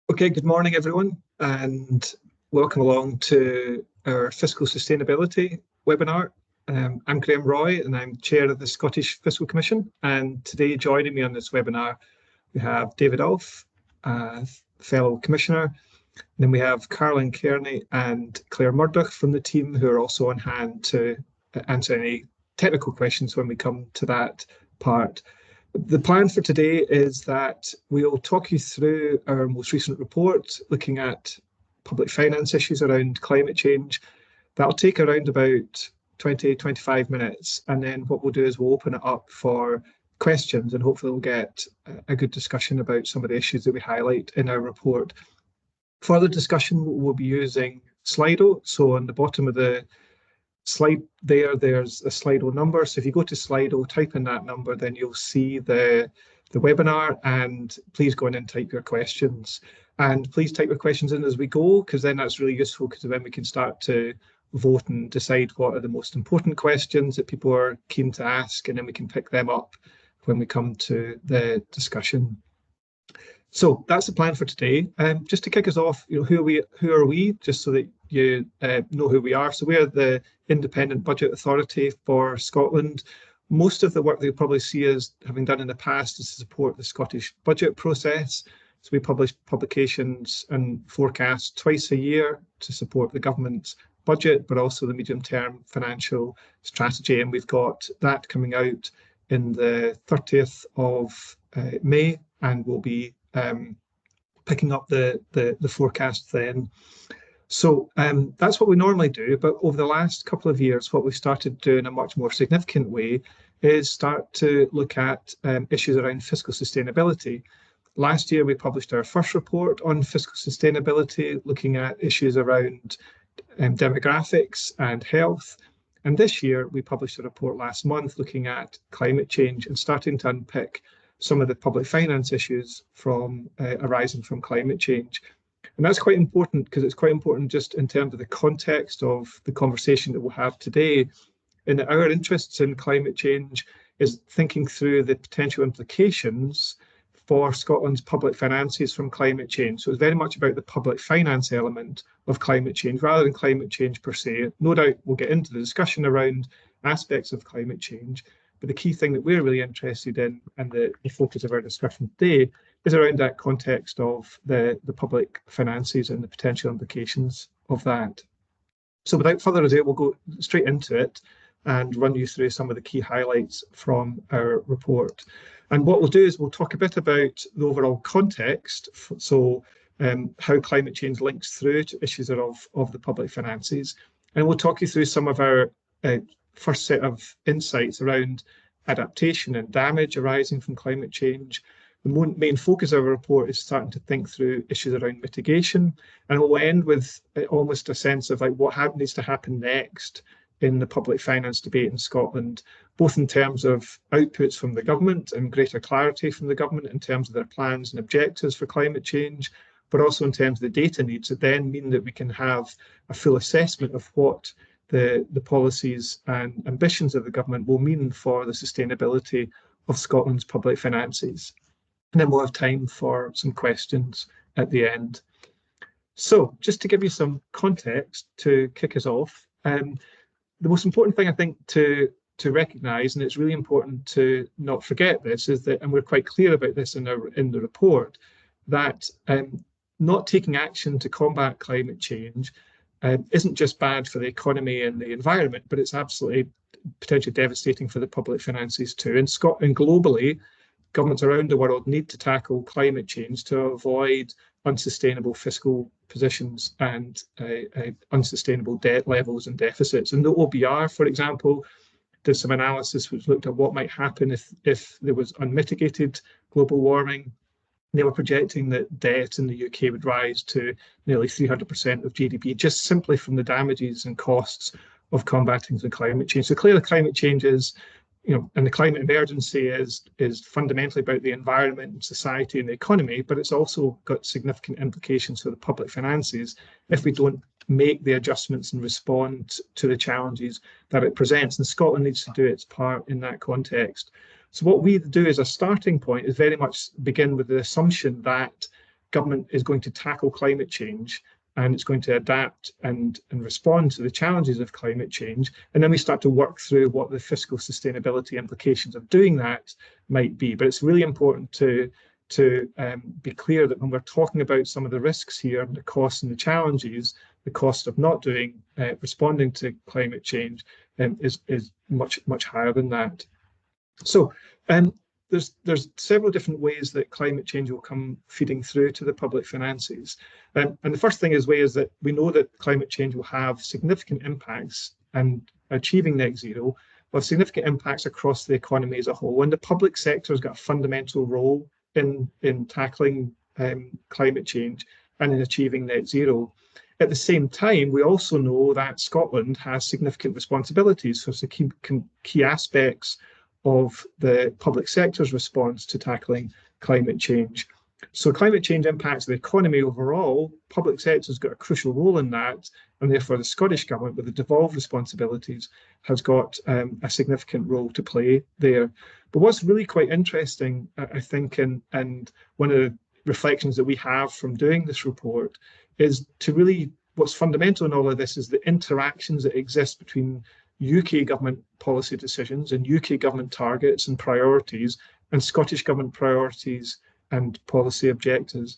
Okay, good morning everyone, and welcome along to our Fiscal Sustainability webinar. I'm Graeme Roy and I'm Chair of the Scottish Fiscal Commission, and today joining me on this webinar we have David Ulf, fellow Commissioner, and then we have Caroline Kearney and Claire Murdoch from the team who are also on hand to answer any technical questions when we come to that part. The plan for today is that we'll talk you through our most recent report looking at public finance issues around climate change. That'll take around about 20-25 minutes, and then what we'll do is we'll open it up for questions and hopefully we'll get a good discussion about some of the issues that we highlight in our report. Further discussion, we'll be using Slido. So on the bottom of the slide there's a Slido number. So if you go to Slido, type in that number, then you'll see the webinar, and please go in and type your questions. And please type your questions in as we go, because then that's really useful, because then we can start to vote and decide what are the most important questions that people are keen to ask, and then we can pick them up when we come to the discussion. So that's the plan for today. Just to kick us off, who are we, just so that you know who we are. So we are the Independent Budget Authority for Scotland. Most of the work that you'll probably see us having done in the past is to support the Scottish budget process. So we publish publications and forecasts twice a year to support the government's budget, but also the medium-term financial strategy. And we've got that coming out in the 30th of May, and we'll be picking up the forecast then. So that's what we normally do, but over the last couple of years, what we've started to do in a much more significant way is start to look at issues around fiscal sustainability. Last year, we published our first report on fiscal sustainability, looking at issues around demographics and health. And this year, we published a report last month looking at climate change and starting to unpick some of the public finance issues from arising from climate change. And that's quite important, because it's quite important just in terms of the context of the conversation that we'll have today. And our interests in climate change is thinking through the potential implications for Scotland's public finances from climate change. So it's very much about the public finance element of climate change rather than climate change per se. No doubt we'll get into the discussion around aspects of climate change, but the key thing that we're really interested in, and the focus of our discussion today, is around that context of the public finances and the potential implications of that. So without further ado, we'll go straight into it and run you through some of the key highlights from our report. And what we'll do is we'll talk a bit about the overall context, so how climate change links through to issues of the public finances. And we'll talk you through some of our first set of insights around adaptation and damage arising from climate change. The main focus of our report is starting to think through issues around mitigation, and we'll end with almost a sense of like what needs to happen next in the public finance debate in Scotland, both in terms of outputs from the government and greater clarity from the government in terms of their plans and objectives for climate change, but also in terms of the data needs that then mean that we can have a full assessment of what the policies and ambitions of the government will mean for the sustainability of Scotland's public finances. And then we'll have time for some questions at the end. So just to give you some context to kick us off, the most important thing I think to recognise, and it's really important to not forget this, is that, and we're quite clear about this in the report, that not taking action to combat climate change isn't just bad for the economy and the environment, but it's absolutely potentially devastating for the public finances too. In Scotland, globally, governments around the world need to tackle climate change to avoid unsustainable fiscal positions and unsustainable debt levels and deficits. And the OBR, for example, did some analysis which looked at what might happen if there was unmitigated global warming. They were projecting that debt in the UK would rise to nearly 300% of GDP, just simply from the damages and costs of combating the climate change. So clearly climate change is, and the climate emergency is fundamentally about the environment and society and the economy, but it's also got significant implications for the public finances if we don't make the adjustments and respond to the challenges that it presents. And Scotland needs to do its part in that context. So what we do as a starting point is very much begin with the assumption that government is going to tackle climate change, and it's going to adapt and respond to the challenges of climate change. And then we start to work through what the fiscal sustainability implications of doing that might be. But it's really important to be clear that when we're talking about some of the risks here, the costs and the challenges, the cost of not doing responding to climate change is much higher than that. So there's several different ways that climate change will come feeding through to the public finances. And the first thing is that we know that climate change will have significant impacts, and achieving net zero will have significant impacts across the economy as a whole. And the public sector has got a fundamental role in tackling climate change and in achieving net zero. At the same time, we also know that Scotland has significant responsibilities for some key aspects of the public sector's response to tackling climate change. So climate change impacts the economy overall. Public sector has got a crucial role in that, and therefore the Scottish Government, with the devolved responsibilities, has got a significant role to play there. But what's really quite interesting, I think, and one of the reflections that we have from doing this report, is to really, what's fundamental in all of this is the interactions that exist between UK government policy decisions and UK government targets and priorities and Scottish government priorities and policy objectives.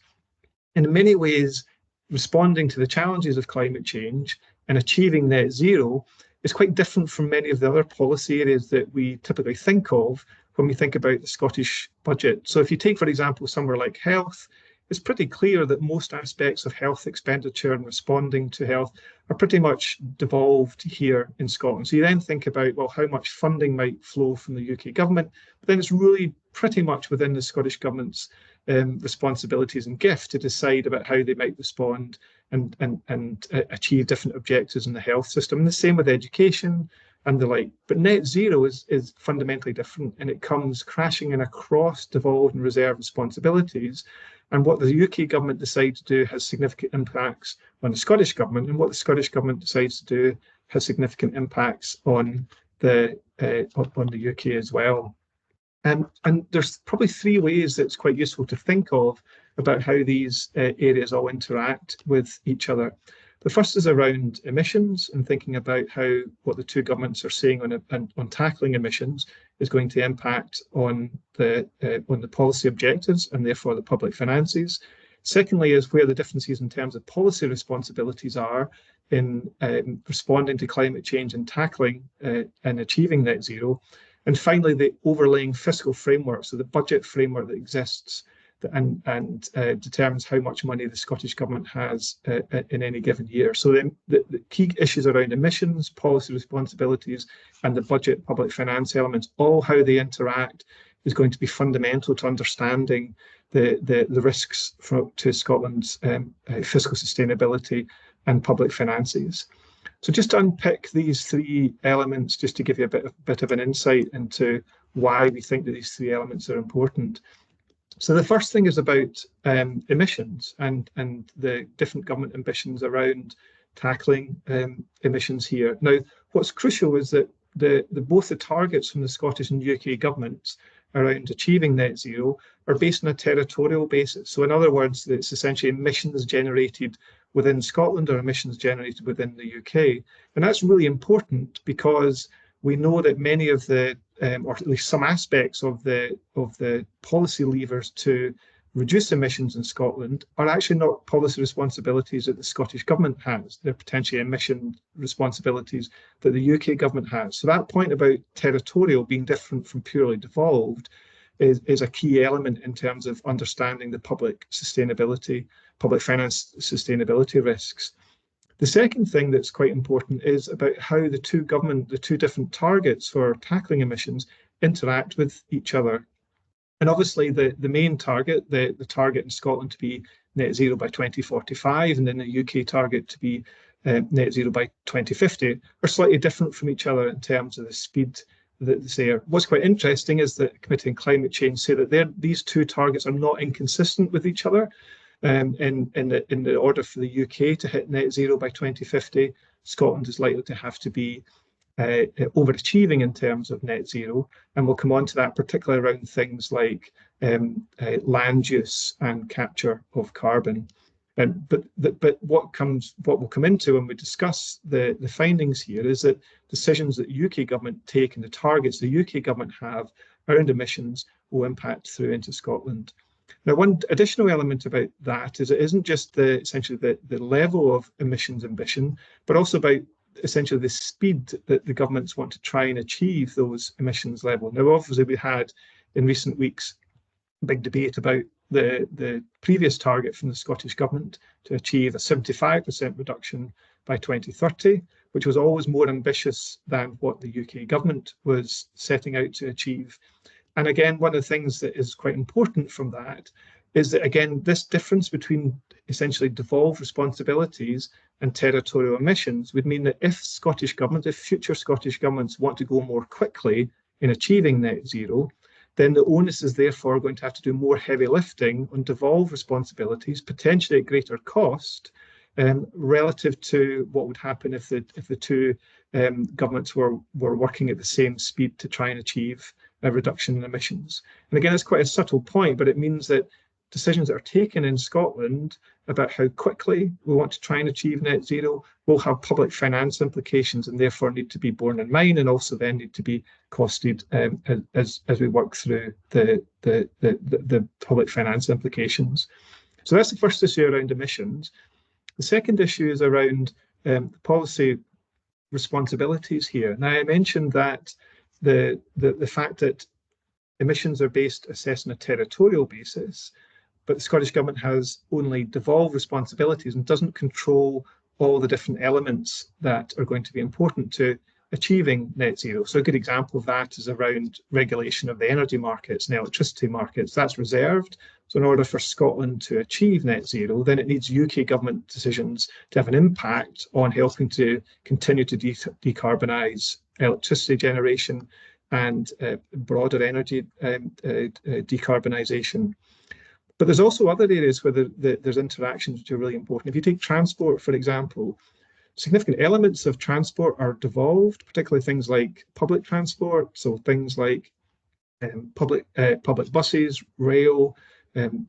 In many ways, responding to the challenges of climate change and achieving net zero is quite different from many of the other policy areas that we typically think of when we think about the Scottish budget. So if you take, for example, somewhere like health, it's pretty clear that most aspects of health expenditure and responding to health are pretty much devolved here in Scotland. So you then think about, well, how much funding might flow from the UK government, but then it's really pretty much within the Scottish Government's responsibilities and gift to decide about how they might respond and achieve different objectives in the health system. And the same with education and the like. But net zero is fundamentally different, and it comes crashing in across devolved and reserved responsibilities. And what the UK government decides to do has significant impacts on the Scottish government, and what the Scottish government decides to do has significant impacts on the UK as well. And there's probably three ways that's quite useful to think of about how these areas all interact with each other. The first is around emissions, and thinking about how what the two governments are saying on tackling emissions is going to impact on the policy objectives and therefore the public finances. Secondly is where the differences in terms of policy responsibilities are in responding to climate change and tackling and achieving net zero. And finally, the overlaying fiscal framework, so the budget framework that exists and determines how much money the Scottish Government has in any given year. So the key issues around emissions, policy responsibilities, and the budget public finance elements, all how they interact is going to be fundamental to understanding the risks to Scotland's fiscal sustainability and public finances. So just to unpick these three elements, just to give you a bit of an insight into why we think that these three elements are important. So the first thing is about emissions and the different government ambitions around tackling emissions here. Now, what's crucial is that both the targets from the Scottish and UK governments around achieving net zero are based on a territorial basis. So in other words, it's essentially emissions generated within Scotland or emissions generated within the UK. And that's really important because we know that many of the, or at least some aspects of the policy levers to reduce emissions in Scotland are actually not policy responsibilities that the Scottish Government has. They're potentially emission responsibilities that the UK Government has. So that point about territorial being different from purely devolved is a key element in terms of understanding the public finance sustainability risks. The second thing that's quite important is about how the two different targets for tackling emissions interact with each other. And obviously the main target, the target in Scotland to be net zero by 2045, and then the UK target to be net zero by 2050, are slightly different from each other in terms of the speed that's there. What's quite interesting is that the Committee on Climate Change say that these two targets are not inconsistent with each other. In the order for the UK to hit net zero by 2050, Scotland is likely to have to be overachieving in terms of net zero, and we'll come on to that, particularly around things like land use and capture of carbon. But what will come into when we discuss the findings here is that decisions that the UK government take and the targets the UK government have around emissions will impact through into Scotland. Now, one additional element about that is it isn't just essentially the level of emissions ambition, but also about essentially the speed that the governments want to try and achieve those emissions level. Now, obviously, we had in recent weeks a big debate about the previous target from the Scottish Government to achieve a 75% reduction by 2030, which was always more ambitious than what the UK government was setting out to achieve. And again, one of the things that is quite important from that is that, again, this difference between essentially devolved responsibilities and territorial emissions would mean that if future Scottish governments want to go more quickly in achieving net zero, then the onus is therefore going to have to do more heavy lifting on devolved responsibilities, potentially at greater cost, relative to what would happen if the two governments were working at the same speed to try and achieve a reduction in emissions. And again, it's quite a subtle point, but it means that decisions that are taken in Scotland about how quickly we want to try and achieve net zero will have public finance implications and therefore need to be borne in mind, and also then need to be costed as we work through the public finance implications. So that's the first issue around emissions. The second issue is around policy responsibilities here. Now, I mentioned that the fact that emissions are assessed on a territorial basis, but the Scottish Government has only devolved responsibilities and doesn't control all the different elements that are going to be important to achieving net zero. So a good example of that is around regulation of the energy markets and electricity markets. That's reserved. So in order for Scotland to achieve net zero, then it needs UK government decisions to have an impact on helping to continue to decarbonise electricity generation and broader energy decarbonisation. But there's also other areas where there's interactions which are really important. If you take transport, for example, significant elements of transport are devolved, particularly things like public transport, so things like public buses, rail,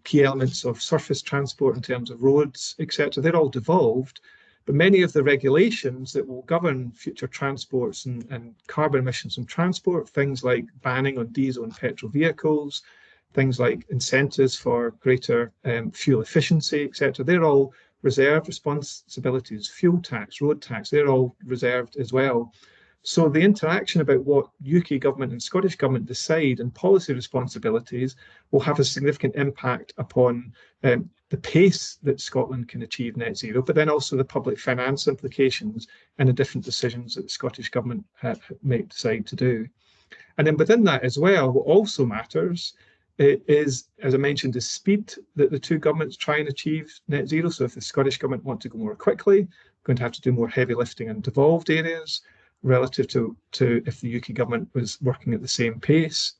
key elements of surface transport in terms of roads, etc. They're all devolved, but many of the regulations that will govern future transports and carbon emissions from transport, things like banning on diesel and petrol vehicles, things like incentives for greater fuel efficiency, etc. They're all reserved responsibilities. Fuel tax, road tax, they're all reserved as well. So the interaction about what UK government and Scottish government decide and policy responsibilities will have a significant impact upon the pace that Scotland can achieve net zero, but then also the public finance implications and the different decisions that the Scottish government may decide to do. And then within that as well, what also matters is, as I mentioned, the speed that the two governments try and achieve net zero. So if the Scottish government want to go more quickly, going to have to do more heavy lifting in devolved areas relative to if the UK government was working at the same pace.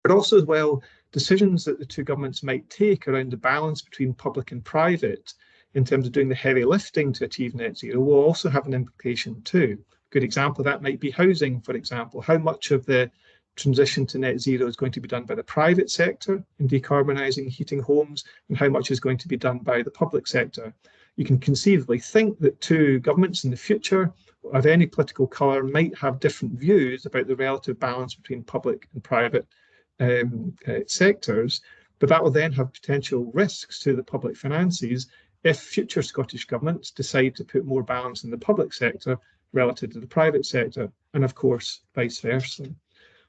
But also as well, decisions that the two governments might take around the balance between public and private in terms of doing the heavy lifting to achieve net zero will also have an implication too. A good example of that might be housing, for example. How much of the transition to net zero is going to be done by the private sector in decarbonising heating homes, and how much is going to be done by the public sector. You can conceivably think that two governments in the future of any political colour might have different views about the relative balance between public and private sectors, but that will then have potential risks to the public finances if future Scottish governments decide to put more balance in the public sector relative to the private sector, and of course vice versa.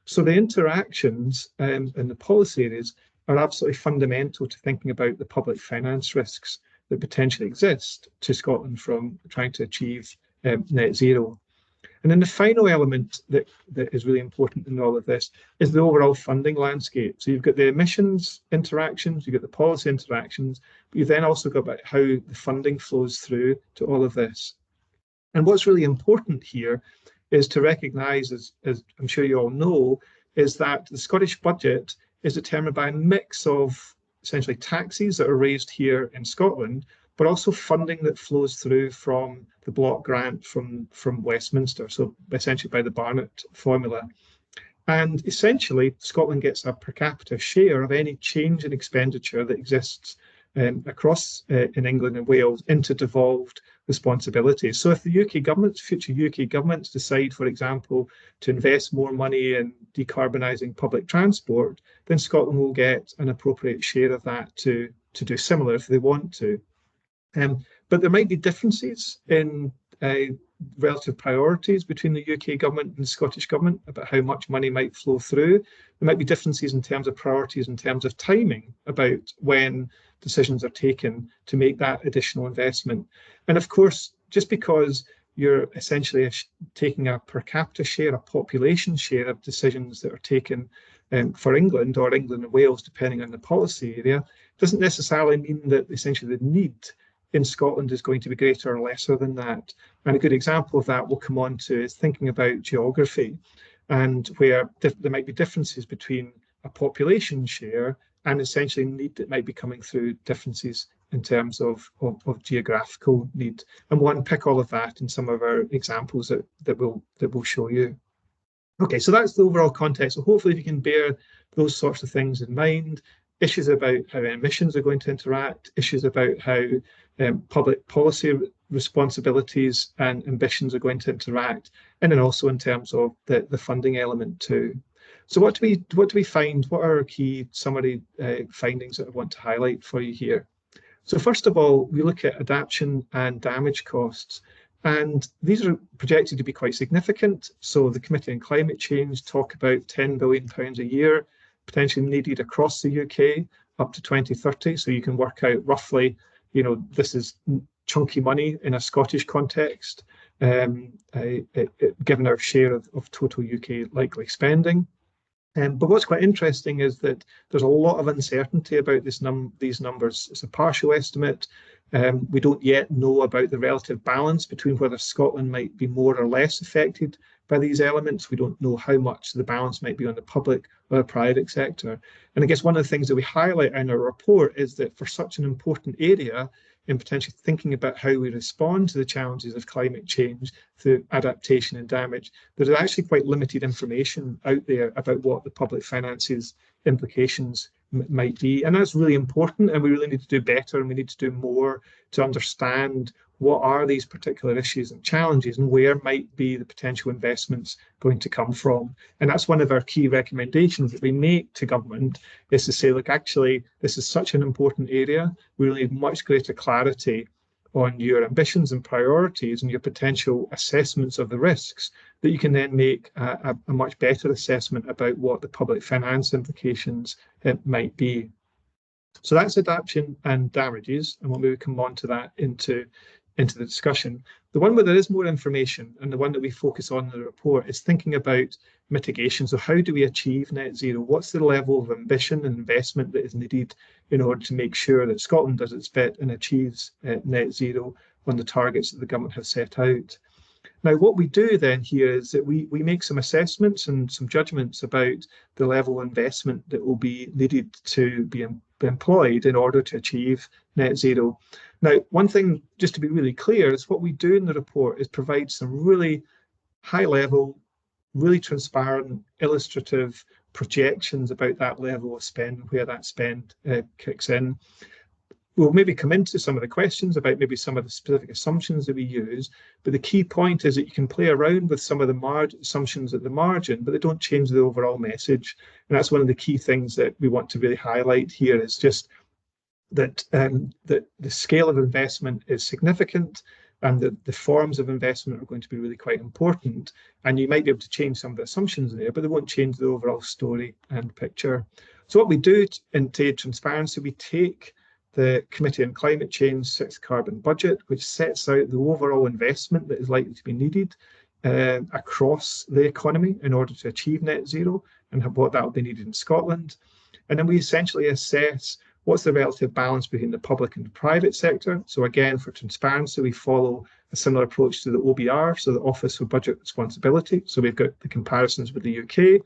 So the interactions in the policy areas are absolutely fundamental to thinking about the public finance risks that potentially exist to Scotland from trying to achieve net zero. And then the final element that is really important in all of this is the overall funding landscape. So you've got the emissions interactions, you've got the policy interactions, but you've then also got about how the funding flows through to all of this. And what's really important here is to recognise, as I'm sure you all know, is that the Scottish budget is determined by a mix of essentially taxes that are raised here in Scotland, but also funding that flows through from the block grant from Westminster, so essentially by the Barnett formula. And essentially, Scotland gets a per capita share of any change in expenditure that exists across in England and Wales into devolved responsibilities. So if the UK governments, future UK governments decide, for example, to invest more money in decarbonising public transport, then Scotland will get an appropriate share of that to do similar if they want to. But there might be differences in relative priorities between the UK government and the Scottish government about how much money might flow through. There might be differences in terms of priorities, in terms of timing about when decisions are taken to make that additional investment. And of course, just because you're essentially taking a per capita share, a population share of decisions that are taken for England or England and Wales, depending on the policy area, doesn't necessarily mean that essentially the need in Scotland is going to be greater or lesser than that. And a good example of that we'll come on to is thinking about geography, and where there might be differences between a population share and essentially need that might be coming through differences in terms of geographical need. And we'll unpick all of that in some of our examples that we'll show you. Okay, so that's the overall context. So hopefully if you can bear those sorts of things in mind, issues about how emissions are going to interact, issues about how public policy responsibilities and ambitions are going to interact, and then also in terms of the funding element too. So what do we find? What are our key summary findings that I want to highlight for you here? So first of all, we look at adaptation and damage costs. And these are projected to be quite significant. So the Committee on Climate Change talk about £10 billion a year potentially needed across the UK up to 2030. So you can work out roughly, this is chunky money in a Scottish context, given our share of total UK likely spending. But what's quite interesting is that there's a lot of uncertainty about these numbers. It's a partial estimate. We don't yet know about the relative balance between whether Scotland might be more or less affected by these elements. We don't know how much the balance might be on the public or the private sector. And I guess one of the things that we highlight in our report is that for such an important area in potentially thinking about how we respond to the challenges of climate change through adaptation and damage, there's actually quite limited information out there about what the public finances implications might be. And that's really important, and we really need to do better, and we need to do more to understand what are these particular issues and challenges, and where might be the potential investments going to come from. And that's one of our key recommendations that we make to government, is to say, look, actually, this is such an important area. We really need much greater clarity on your ambitions and priorities and your potential assessments of the risks, that you can then make a much better assessment about what the public finance implications might be. So that's adaptation and damages, and we'll maybe come on to that into the discussion. The one where there is more information, and the one that we focus on in the report, is thinking about mitigation. So how do we achieve net zero? What's the level of ambition and investment that is needed in order to make sure that Scotland does its bit and achieves net zero on the targets that the government has set out? Now, what we do then here is that we make some assessments and some judgments about the level of investment that will be needed to be employed in order to achieve net zero. Now, one thing, just to be really clear, is what we do in the report is provide some really high level, really transparent, illustrative projections about that level of spend and where that spend kicks in. We'll maybe come into some of the questions about maybe some of the specific assumptions that we use, but the key point is that you can play around with some of the assumptions at the margin, but they don't change the overall message. And that's one of the key things that we want to really highlight here, is just that the scale of investment is significant, and that the forms of investment are going to be really quite important. And you might be able to change some of the assumptions there, but they won't change the overall story and picture. So what we do in transparency, we take the Committee on Climate Change Sixth Carbon Budget, which sets out the overall investment that is likely to be needed across the economy in order to achieve net zero, and what that will be needed in Scotland. And then we essentially assess what's the relative balance between the public and the private sector. So again, for transparency, we follow a similar approach to the OBR, so the Office for Budget Responsibility. So we've got the comparisons with the UK.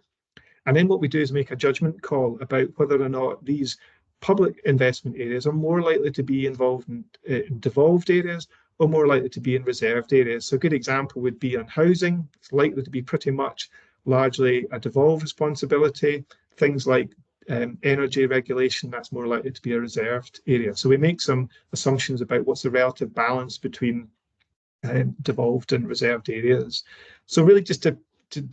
And then what we do is make a judgment call about whether or not these public investment areas are more likely to be involved in devolved areas or more likely to be in reserved areas. So a good example would be on housing. It's likely to be pretty much largely a devolved responsibility. Things like energy regulation, that's more likely to be a reserved area. So we make some assumptions about what's the relative balance between devolved and reserved areas. So really just to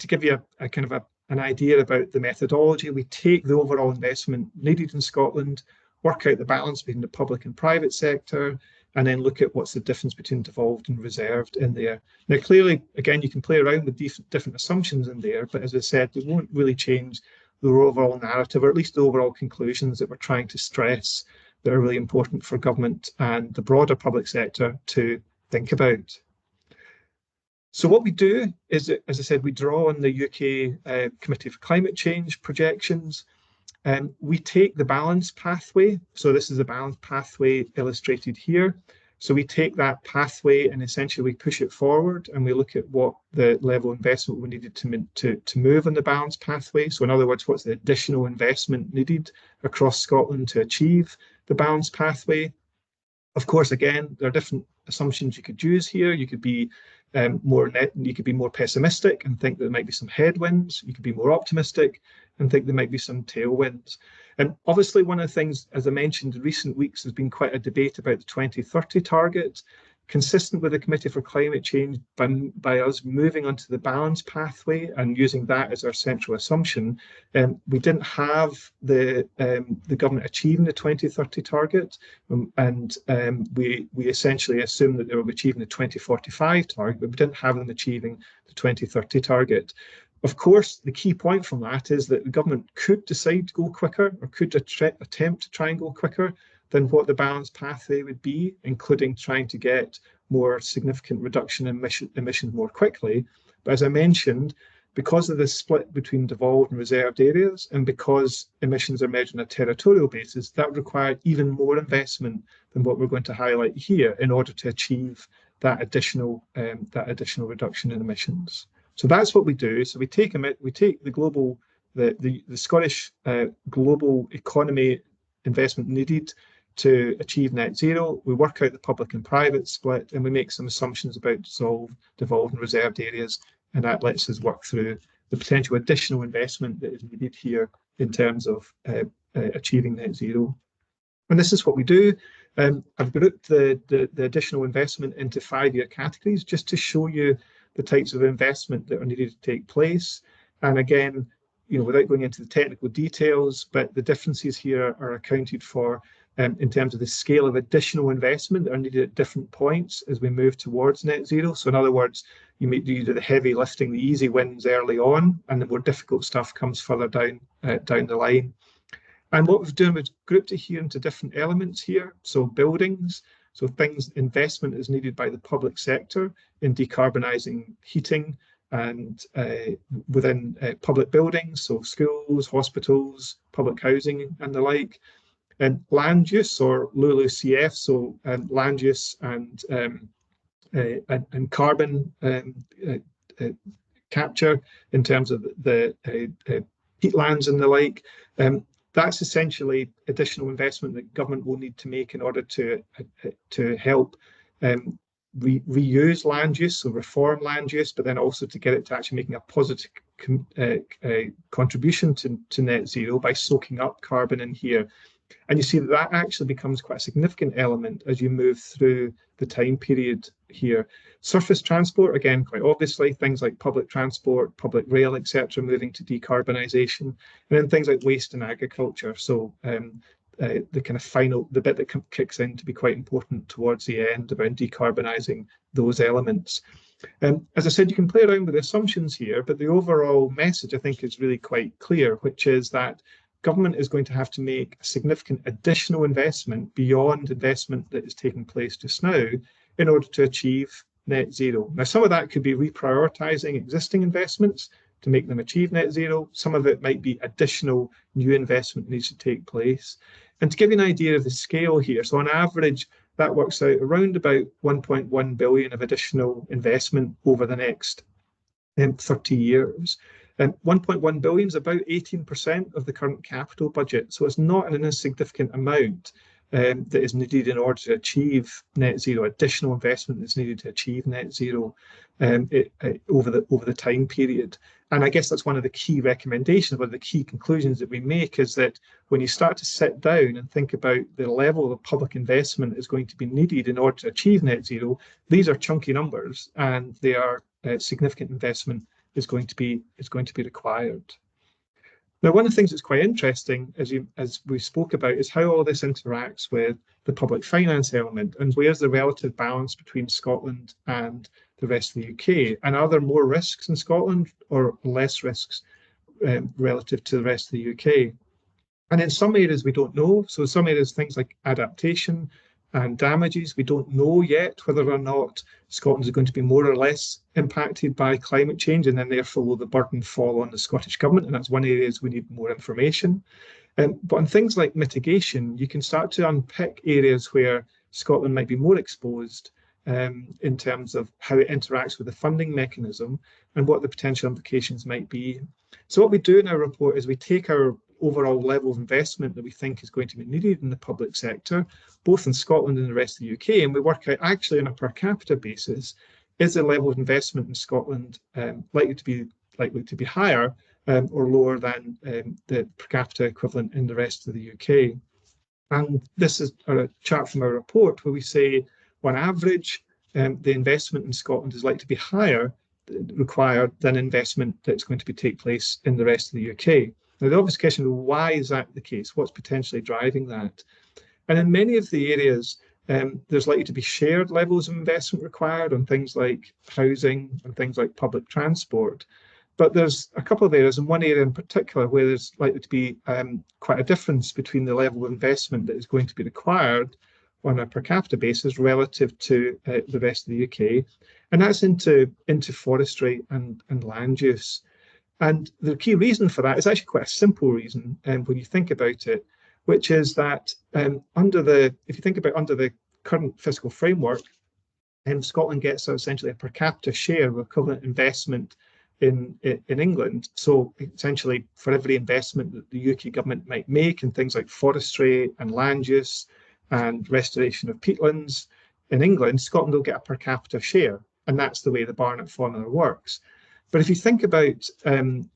give you a kind of an idea about the methodology, we take the overall investment needed in Scotland, work out the balance between the public and private sector, and then look at what's the difference between devolved and reserved in there. Now, clearly, again, you can play around with different assumptions in there, but as I said, they won't really change the overall narrative, or at least the overall conclusions that we're trying to stress that are really important for government and the broader public sector to think about. So what we do is, as I said, we draw on the UK Committee for Climate Change projections. We take the balance pathway. So this is the balance pathway illustrated here. So we take that pathway and essentially we push it forward and we look at what the level of investment we needed to move on the balance pathway. So in other words, what's the additional investment needed across Scotland to achieve the balance pathway? Of course, again, there are different assumptions you could use here. You could be more pessimistic and think there might be some headwinds. You could be more optimistic and think there might be some tailwinds. And obviously, one of the things, as I mentioned, in recent weeks, there's been quite a debate about the 2030 target. Consistent with the Committee for Climate Change, by us moving onto the balance pathway and using that as our central assumption, we didn't have the government achieving the 2030 target, and we essentially assumed that they were achieving the 2045 target, but we didn't have them achieving the 2030 target. Of course, the key point from that is that the government could decide to go quicker, or could attempt to try and go quicker than what the balance pathway would be, including trying to get more significant reduction in emissions more quickly. But as I mentioned, because of the split between devolved and reserved areas, and because emissions are measured on a territorial basis, that would require even more investment than what we're going to highlight here in order to achieve that additional reduction in emissions. So that's what we do. So we take the Scottish global economy investment needed to achieve net zero. We work out the public and private split, and we make some assumptions about devolved and reserved areas, and that lets us work through the potential additional investment that is needed here in terms of achieving net zero. And this is what we do. I've grouped the additional investment into 5-year categories just to show you the types of investment that are needed to take place. And again, without going into the technical details, but the differences here are accounted for in terms of the scale of additional investment that are needed at different points as we move towards net zero. So in other words, you do the heavy lifting, the easy wins early on, and the more difficult stuff comes further down the line. And what we've done, we've grouped it here into different elements here. So buildings, so investment is needed by the public sector in decarbonising heating and within public buildings, so schools, hospitals, public housing and the like. And land use, or LULUCF, so land use and carbon capture in terms of the peatlands and the like. That's essentially additional investment that government will need to make in order to help reuse land use, so reform land use, but then also to get it to actually making a positive contribution to net zero by soaking up carbon in here. And you see that actually becomes quite a significant element as you move through the time period here. Surface transport, again, quite obviously, things like public transport, public rail, etc., moving to decarbonisation, and then things like waste and agriculture. So the kind of the bit that kicks in to be quite important towards the end about decarbonising those elements. As I said, you can play around with the assumptions here, but the overall message, I think, is really quite clear, which is that government is going to have to make a significant additional investment beyond investment that is taking place just now in order to achieve net zero. Now, some of that could be reprioritising existing investments to make them achieve net zero. Some of it might be additional new investment needs to take place. And to give you an idea of the scale here, so on average, that works out around about 1.1 billion of additional investment over the next 30 years. 1.1 billion is about 18% of the current capital budget, so it's not an insignificant amount. that is needed in order to achieve net zero, additional investment that's needed to achieve net zero over the time period. And I guess that's one of the key recommendations, one of the key conclusions that we make, is that when you start to sit down and think about the level of public investment that's going to be needed in order to achieve net zero, these are chunky numbers, and they are significant investment is going to be required. Now, one of the things that's quite interesting, as we spoke about, is how all this interacts with the public finance element, and where's the relative balance between Scotland and the rest of the UK, and are there more risks in Scotland or less risks relative to the rest of the UK? And in some areas we don't know. So in some areas, things like adaptation and damages, we don't know yet whether or not Scotland is going to be more or less impacted by climate change, and then therefore will the burden fall on the Scottish Government, and that's one area we need more information. But on things like mitigation, you can start to unpick areas where Scotland might be more exposed in terms of how it interacts with the funding mechanism and what the potential implications might be. So what we do in our report is we take our overall level of investment that we think is going to be needed in the public sector, both in Scotland and the rest of the UK, and we work out actually on a per capita basis, is the level of investment in Scotland likely to be higher or lower than the per capita equivalent in the rest of the UK. And this is a chart from our report where we say, on average, the investment in Scotland is likely to be higher required than investment that's going to take place in the rest of the UK. Now, the obvious question is, why is that the case? What's potentially driving that? And in many of the areas, there's likely to be shared levels of investment required on things like housing and things like public transport. But there's a couple of areas, and one area in particular, where there's likely to be quite a difference between the level of investment that is going to be required on a per capita basis relative to the rest of the UK, and that's into forestry and land use. And the key reason for that is actually quite a simple reason when you think about it, which is that if you think about under the current fiscal framework, Scotland gets essentially a per capita share of equivalent investment in England. So essentially, for every investment that the UK government might make in things like forestry and land use and restoration of peatlands in England, Scotland will get a per capita share, and that's the way the Barnett formula works. But if you think about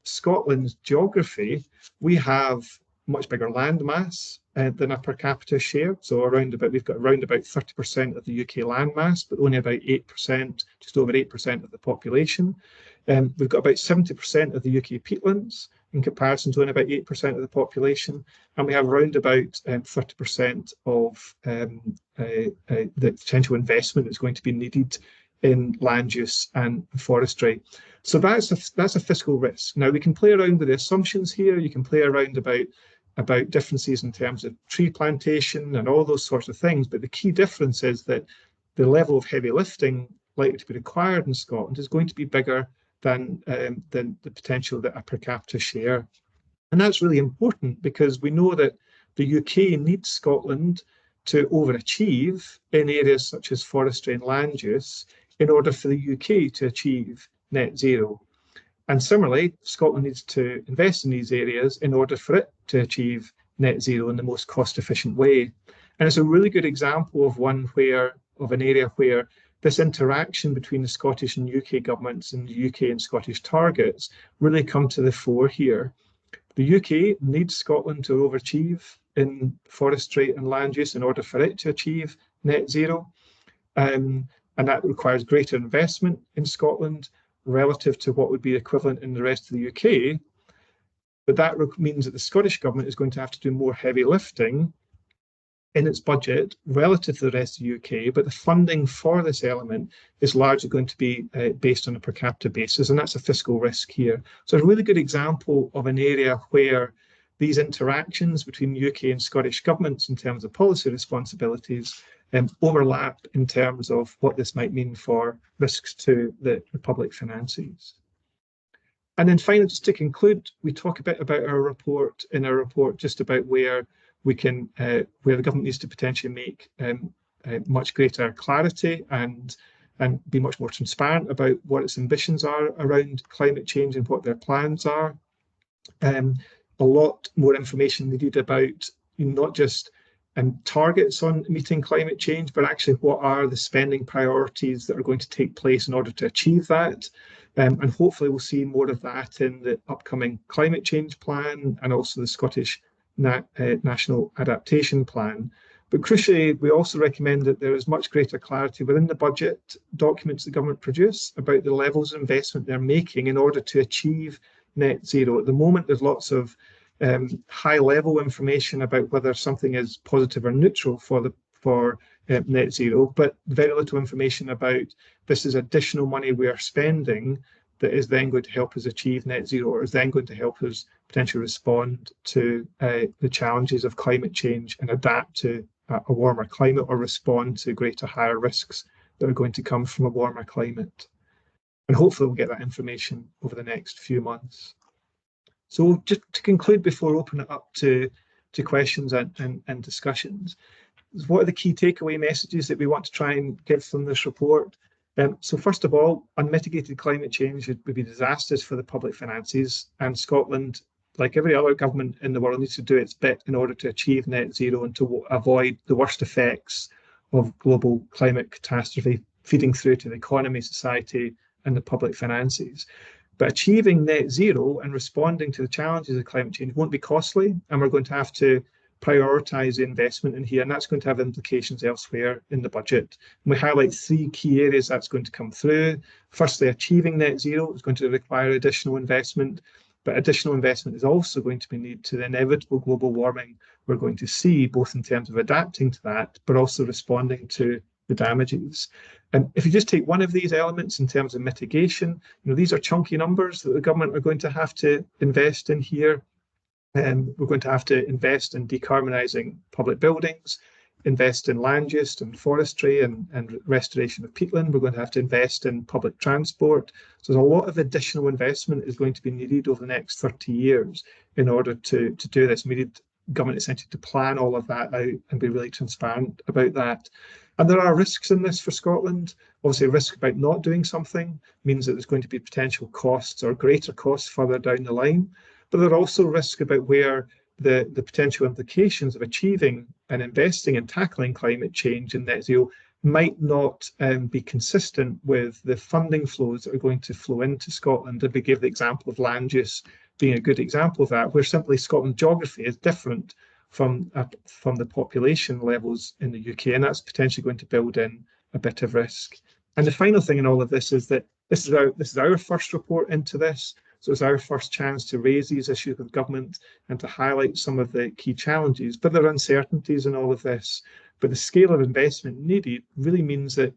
Scotland's geography, we have much bigger land mass than a per capita share. So we've got around about 30% of the UK land mass, but only about 8%, just over 8% of the population. We've got about 70% of the UK peatlands in comparison to only about 8% of the population, and we have around about 30% of the potential investment that's going to be needed in land use and forestry. So that's a fiscal risk. Now, we can play around with the assumptions here. You can play around about differences in terms of tree plantation and all those sorts of things, but the key difference is that the level of heavy lifting likely to be required in Scotland is going to be bigger than the potential that a per capita share. And that's really important because we know that the UK needs Scotland to overachieve in areas such as forestry and land use in order for the UK to achieve net zero. And similarly, Scotland needs to invest in these areas in order for it to achieve net zero in the most cost-efficient way. And it's a really good example of an area where this interaction between the Scottish and UK governments and the UK and Scottish targets really come to the fore here. The UK needs Scotland to overachieve in forestry and land use in order for it to achieve net zero. And that requires greater investment in Scotland relative to what would be equivalent in the rest of the UK. But that means that the Scottish Government is going to have to do more heavy lifting in its budget relative to the rest of the UK, but the funding for this element is largely going to be based on a per capita basis, and that's a fiscal risk here. So a really good example of an area where these interactions between UK and Scottish governments in terms of policy responsibilities overlap in terms of what this might mean for risks to the public finances. And then finally, just to conclude, we talk a bit about our report, just about where we can, where the government needs to potentially make much greater clarity and be much more transparent about what its ambitions are around climate change and what their plans are. A lot more information needed about not just targets on meeting climate change, but actually what are the spending priorities that are going to take place in order to achieve that. And hopefully we'll see more of that in the upcoming climate change plan and also the Scottish National Adaptation Plan. But crucially, we also recommend that there is much greater clarity within the budget documents the government produce about the levels of investment they're making in order to achieve net zero. At the moment, there's lots of high-level information about whether something is positive or neutral for net zero, but very little information about this is additional money we are spending that is then going to help us achieve net zero, or is then going to help us potentially respond to the challenges of climate change and adapt to a warmer climate, or respond to greater, higher risks that are going to come from a warmer climate. And hopefully we'll get that information over the next few months. So just to conclude before opening it up to questions and discussions, what are the key takeaway messages that we want to try and get from this report? So first of all, unmitigated climate change would be disastrous for the public finances, and Scotland, like every other government in the world, needs to do its bit in order to achieve net zero and to avoid the worst effects of global climate catastrophe feeding through to the economy, society, and the public finances. But achieving net zero and responding to the challenges of climate change won't be costly, and we're going to have to prioritise the investment in here, and that's going to have implications elsewhere in the budget. And we highlight three key areas that's going to come through. Firstly, achieving net zero is going to require additional investment, but additional investment is also going to be needed to the inevitable global warming we're going to see, both in terms of adapting to that, but also responding to the damages. And if you just take one of these elements in terms of mitigation, these are chunky numbers that the government are going to have to invest in here. We're going to have to invest in decarbonising public buildings, invest in land use and forestry and restoration of peatland. We're going to have to invest in public transport. So there's a lot of additional investment is going to be needed over the next 30 years in order to do this. We need government essentially to plan all of that out and be really transparent about that. And there are risks in this for Scotland. Obviously, a risk about not doing something means that there's going to be potential costs or greater costs further down the line. But there are also risks about where the potential implications of achieving and investing in tackling climate change and net zero might not be consistent with the funding flows that are going to flow into Scotland. And we give the example of land use being a good example of that, where simply Scotland's geography is different from the population levels in the UK, and that's potentially going to build in a bit of risk. And the final thing in all of this is that this is our first report into this. So it's our first chance to raise these issues with government and to highlight some of the key challenges. But there are uncertainties in all of this. But the scale of investment needed really means that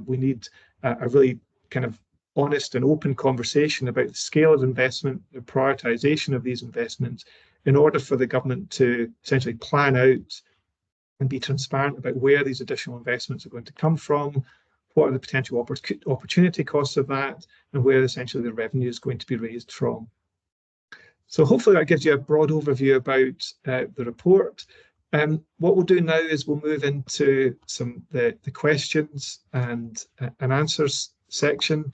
we need a really kind of honest and open conversation about the scale of investment, the prioritisation of these investments, in order for the government to essentially plan out and be transparent about where these additional investments are going to come from, what are the potential opportunity costs of that, and where essentially the revenue is going to be raised from. So hopefully that gives you a broad overview about the report. What we'll do now is we'll move into the questions and answers section.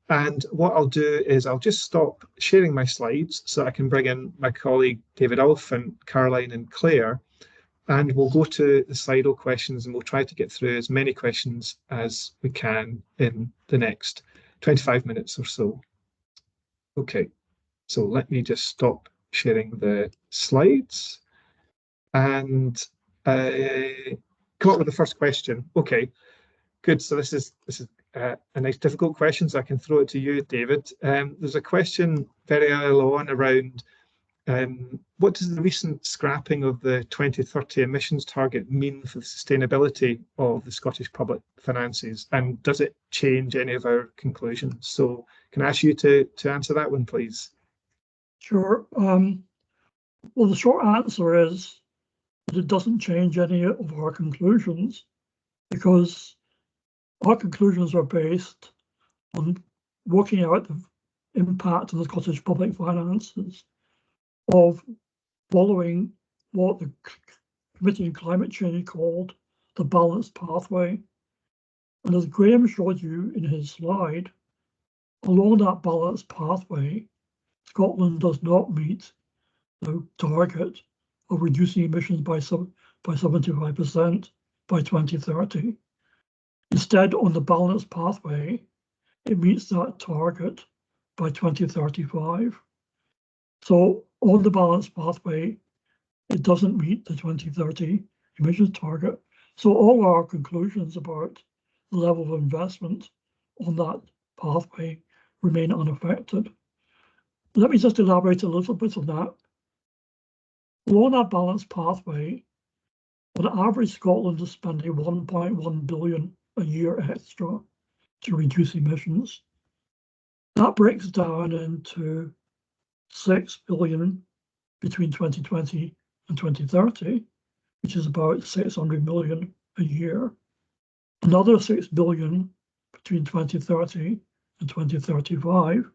And what I'll do is I'll just stop sharing my slides so I can bring in my colleague David Ulf and Caroline and Claire, and we'll go to the Slido questions and we'll try to get through as many questions as we can in the next 25 minutes or so. Okay, so let me just stop sharing the slides and come up with the first question. Okay, good. So this is a nice difficult question, so I can throw it to you, David. There's a question very early on around what does the recent scrapping of the 2030 emissions target mean for the sustainability of the Scottish public finances, and does it change any of our conclusions? So can I ask you to answer that one, please? Sure. Well, the short answer is that it doesn't change any of our conclusions, because our conclusions are based on working out the impact of the Scottish public finances of following what the Committee on Climate Change called the balanced pathway. And as Graeme showed you in his slide, along that balanced pathway, Scotland does not meet the target of reducing emissions by by 75% by 2030. Instead, on the balanced pathway, it meets that target by 2035. So on the balanced pathway, it doesn't meet the 2030 emissions target. So all our conclusions about the level of investment on that pathway remain unaffected. Let me just elaborate a little bit on that. Along that balanced pathway, on average, Scotland is spending 1.1 billion a year extra to reduce emissions. That breaks down into 6 billion between 2020 and 2030, which is about 600 million a year. Another 6 billion between 2030 and 2035,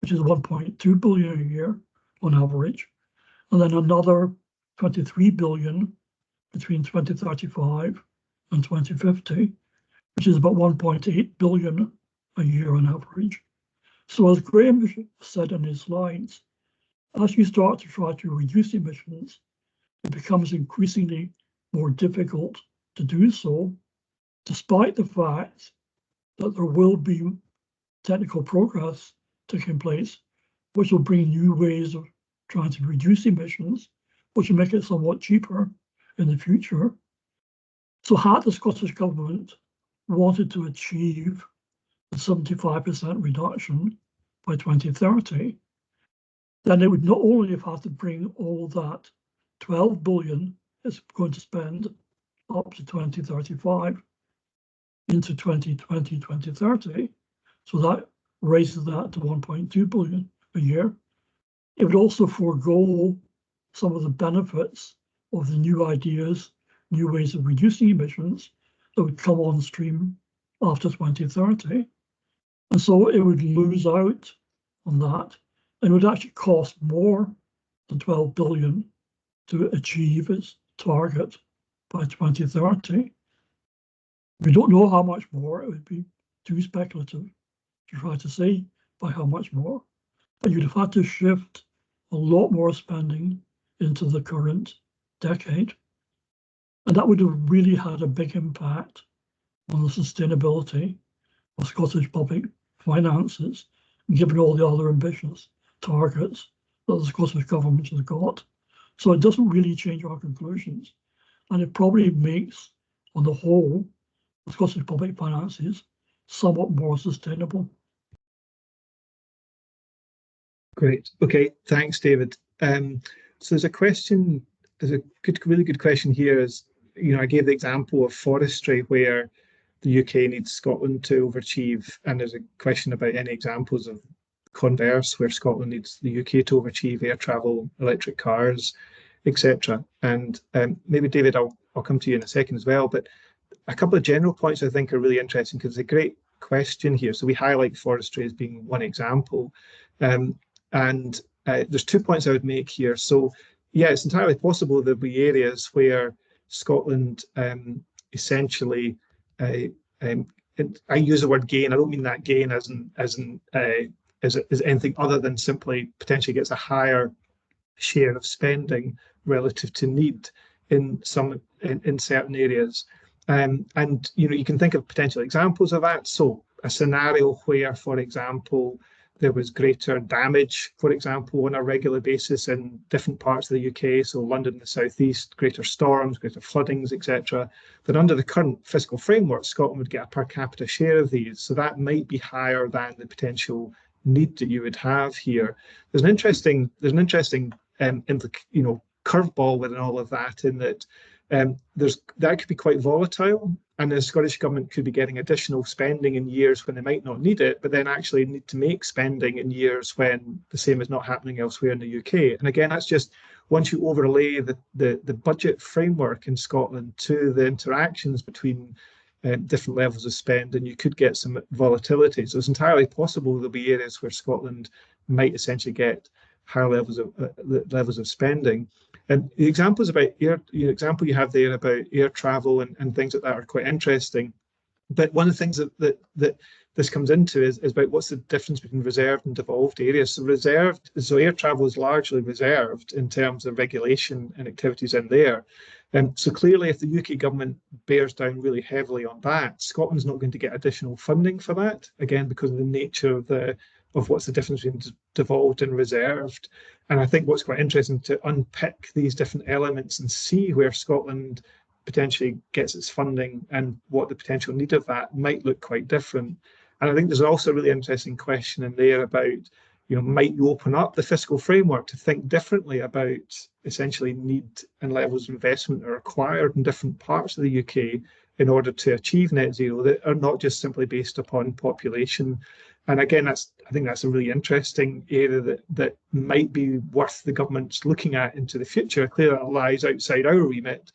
which is 1.2 billion a year on average. And then another 23 billion between 2035 and 2050, which is about 1.8 billion a year on average. So as Graeme said in his slides, as you start to try to reduce emissions, it becomes increasingly more difficult to do so, despite the fact that there will be technical progress taking place, which will bring new ways of trying to reduce emissions, which will make it somewhat cheaper in the future. So had the Scottish Government wanted to achieve a 75% reduction by 2030, then it would not only have had to bring all that 12 billion it's going to spend up to 2035 into 2020, 2030, so that raises that to 1.2 billion a year. It would also forego some of the benefits of the new ideas, new ways of reducing emissions that would come on stream after 2030. And so it would lose out on that, and it would actually cost more than 12 billion to achieve its target by 2030. We don't know how much more. It would be too speculative to try to say by how much more, but you'd have had to shift a lot more spending into the current decade. And that would have really had a big impact on the sustainability of Scottish public finances, given all the other ambitious targets that the Scottish Government has got. So it doesn't really change our conclusions. And it probably makes, on the whole, the Scottish public finances somewhat more sustainable. Great. Okay, thanks, David. So there's a question, really good question here is, I gave the example of forestry where the UK needs Scotland to overachieve, and there's a question about any examples of converse where Scotland needs the UK to overachieve air travel, electric cars, etc. And maybe, David, I'll come to you in a second as well, but a couple of general points I think are really interesting because it's a great question here. So we highlight forestry as being one example. And there's 2 points I would make here. So yeah, it's entirely possible there'll be areas where Scotland essentially, I use the word gain. I don't mean that gain as anything other than simply potentially gets a higher share of spending relative to need in certain areas. And you can think of potential examples of that. So a scenario where, for example, there was greater damage, for example, on a regular basis in different parts of the UK, so London and the southeast, greater storms, greater floodings, etc., then under the current fiscal framework, Scotland would get a per capita share of these. So that might be higher than the potential need that you would have here. There's an interesting curveball within all of that, in that that could be quite volatile, and the Scottish Government could be getting additional spending in years when they might not need it, but then actually need to make spending in years when the same is not happening elsewhere in the UK. And again, that's just once you overlay the budget framework in Scotland to the interactions between different levels of spend, and you could get some volatility. So it's entirely possible there'll be areas where Scotland might essentially get higher levels of spending. And the examples about example you have there about air travel and things like that are quite interesting. But one of the things that this comes into is about what's the difference between reserved and devolved areas. So air travel is largely reserved in terms of regulation and activities in there. So clearly, if the UK government bears down really heavily on that, Scotland's not going to get additional funding for that, again, because of the nature of what's the difference between devolved and reserved. And I think what's quite interesting to unpick these different elements and see where Scotland potentially gets its funding and what the potential need of that might look quite different. And I think there's also a really interesting question in there about, might you open up the fiscal framework to think differently about essentially need and levels of investment are required in different parts of the UK in order to achieve net zero that are not just simply based upon population. And again, I think that's a really interesting area that might be worth the government's looking at into the future. Clearly, that lies outside our remit,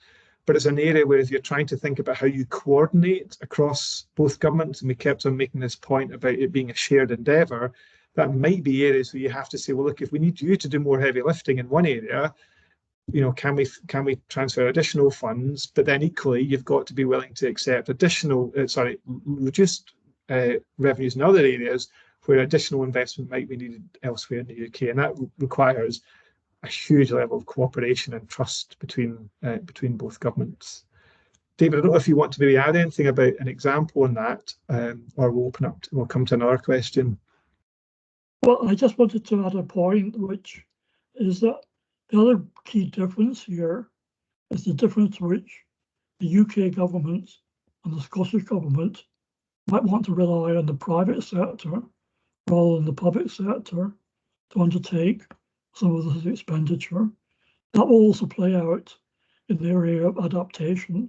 but it's an area where if you're trying to think about how you coordinate across both governments, and we kept on making this point about it being a shared endeavour, that might be areas where you have to say, well, look, if we need you to do more heavy lifting in one area, can we transfer additional funds? But then equally, you've got to be willing to accept reduced revenues in other areas where additional investment might be needed elsewhere in the UK, and that requires a huge level of cooperation and trust between both governments. David, I don't know if you want to maybe add anything about an example on that, or we'll come to another question. Well, I just wanted to add a point, which is that the other key difference here is the difference which the UK government and the Scottish government might want to rely on the private sector rather than the public sector to undertake some of this expenditure. That will also play out in the area of adaptation,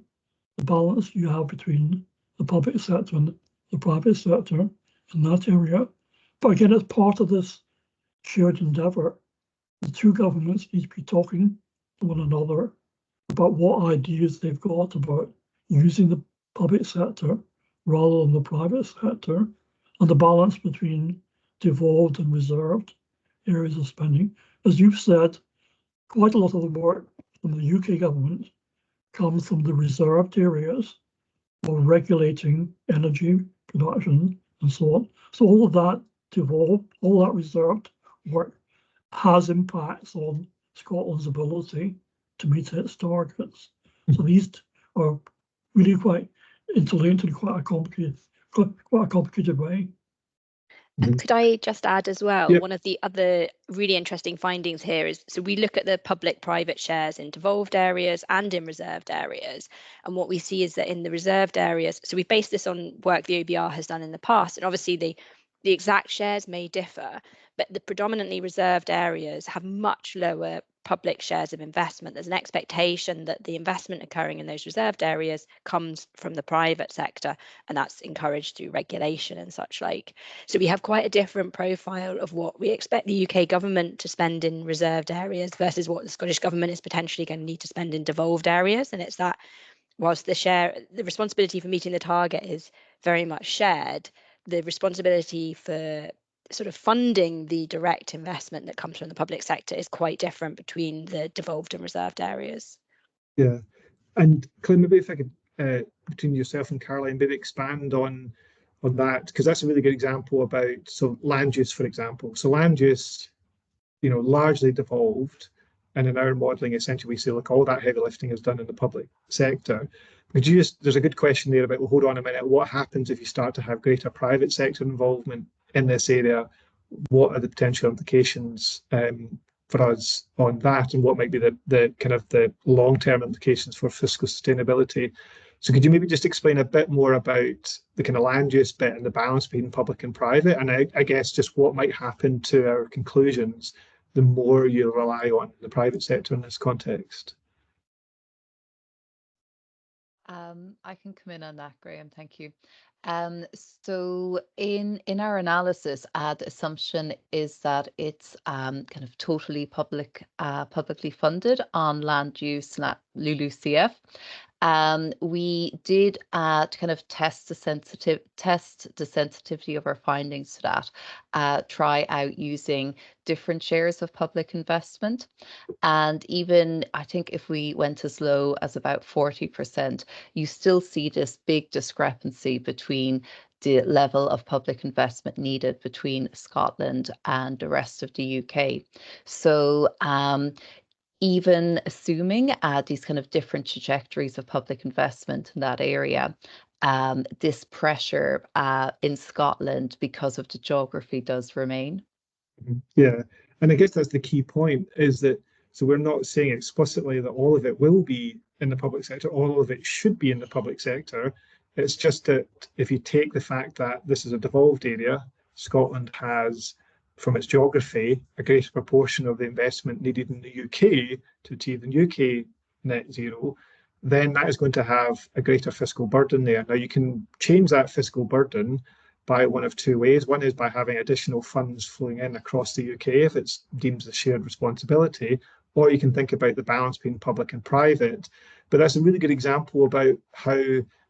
the balance you have between the public sector and the private sector in that area. But again, it's part of this shared endeavour. The two governments need to be talking to one another about what ideas they've got about using the public sector rather than the private sector, and the balance between devolved and reserved areas of spending. As you've said, quite a lot of the work from the UK government comes from the reserved areas of regulating energy production and so on. So all of that devolved, all that reserved work has impacts on Scotland's ability to meet its targets. So these are really quite interlinked in quite a complicated way. And could I just add as well, Yep. One of the other really interesting findings here is, so we look at the public-private shares in devolved areas and in reserved areas. And what we see is that in the reserved areas, so we base this on work the OBR has done in the past, and obviously the exact shares may differ, but the predominantly reserved areas have much lower public shares of investment. There's an expectation that the investment occurring in those reserved areas comes from the private sector, and that's encouraged through regulation and such like. So we have quite a different profile of what we expect the UK government to spend in reserved areas versus what the Scottish government is potentially going to need to spend in devolved areas. And it's that whilst the responsibility for meeting the target is very much shared, the responsibility for sort of funding the direct investment that comes from the public sector is quite different between the devolved and reserved areas. Yeah, and Claire, maybe if I could, between yourself and Caroline, maybe expand on that, because that's a really good example about, so land use, for example. So land use, largely devolved, and in our modelling, essentially we say, look, all that heavy lifting is done in the public sector. There's a good question there about, well, hold on a minute, what happens if you start to have greater private sector involvement in this area? What are the potential implications for us on that, and what might be the kind of the long-term implications for fiscal sustainability? So could you maybe just explain a bit more about the kind of land use bit and the balance between public and private, and I guess just what might happen to our conclusions the more you rely on the private sector in this context? I can come in on that, Graeme. Thank you. So in our analysis, the assumption is that it's kind of totally publicly funded on land use LULUCF. We did kind of test the sensitivity of our findings to that, try out using different shares of public investment. And even I think if we went as low as about 40%, you still see this big discrepancy between the level of public investment needed between Scotland and the rest of the UK. So even assuming these kind of different trajectories of public investment in that area, this pressure in Scotland because of the geography does remain. Yeah, and I guess that's the key point, is that, so we're not saying explicitly that all of it will be in the public sector, all of it should be in the public sector. It's just that if you take the fact that this is a devolved area, Scotland has, from its geography, a greater proportion of the investment needed in the UK to achieve the UK net zero, then that is going to have a greater fiscal burden there. Now, you can change that fiscal burden by one of two ways. One is by having additional funds flowing in across the UK if it's deemed a shared responsibility, or you can think about the balance between public and private. But that's a really good example about how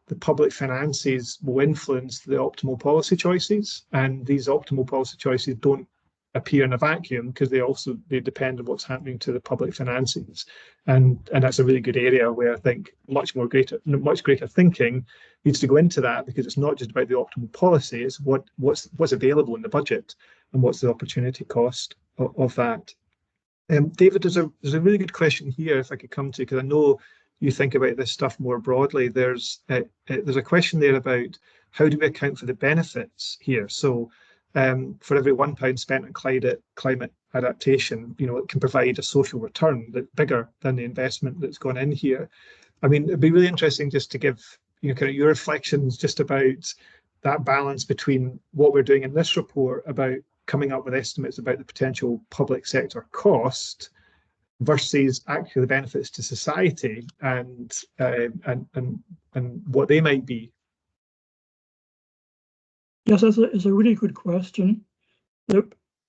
the public finances will influence the optimal policy choices, and these optimal policy choices don't appear in a vacuum because they depend on what's happening to the public finances, and that's a really good area where I think much greater thinking needs to go into that, because it's not just about the optimal policy, it's what's available in the budget and what's the opportunity cost of that. David, there's a really good question here, if I could come to, because I know you think about this stuff more broadly. There's a question there about how do we account for the benefits here. So for every £1 spent on climate adaptation, it can provide a social return that's bigger than the investment that's gone in here. I mean, it'd be really interesting just to give kind of your reflections just about that balance between what we're doing in this report about coming up with estimates about the potential public sector cost versus actually the benefits to society and what they might be. Yes, it's a really good question.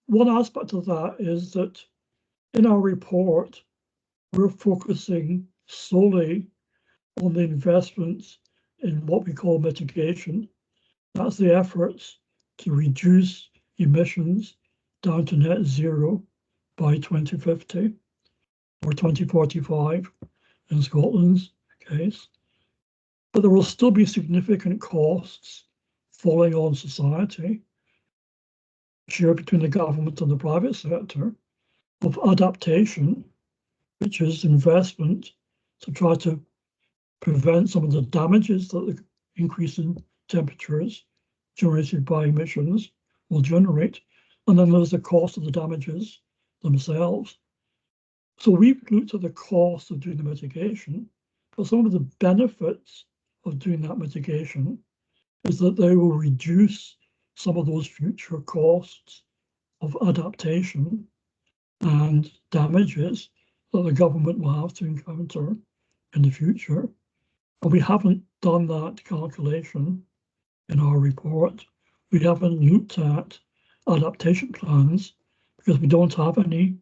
One aspect of that is that in our report, we're focusing solely on the investments in what we call mitigation. That's the efforts to reduce emissions down to net zero by 2050 or 2045 in Scotland's case. But there will still be significant costs falling on society, shared between the government and the private sector, of adaptation, which is investment to try to prevent some of the damages that the increase in temperatures generated by emissions will generate. And then there's the cost of the damages themselves. So we've looked at the cost of doing the mitigation, but some of the benefits of doing that mitigation is that they will reduce some of those future costs of adaptation and damages that the government will have to encounter in the future. And we haven't done that calculation in our report. We haven't looked at adaptation plans because we don't have any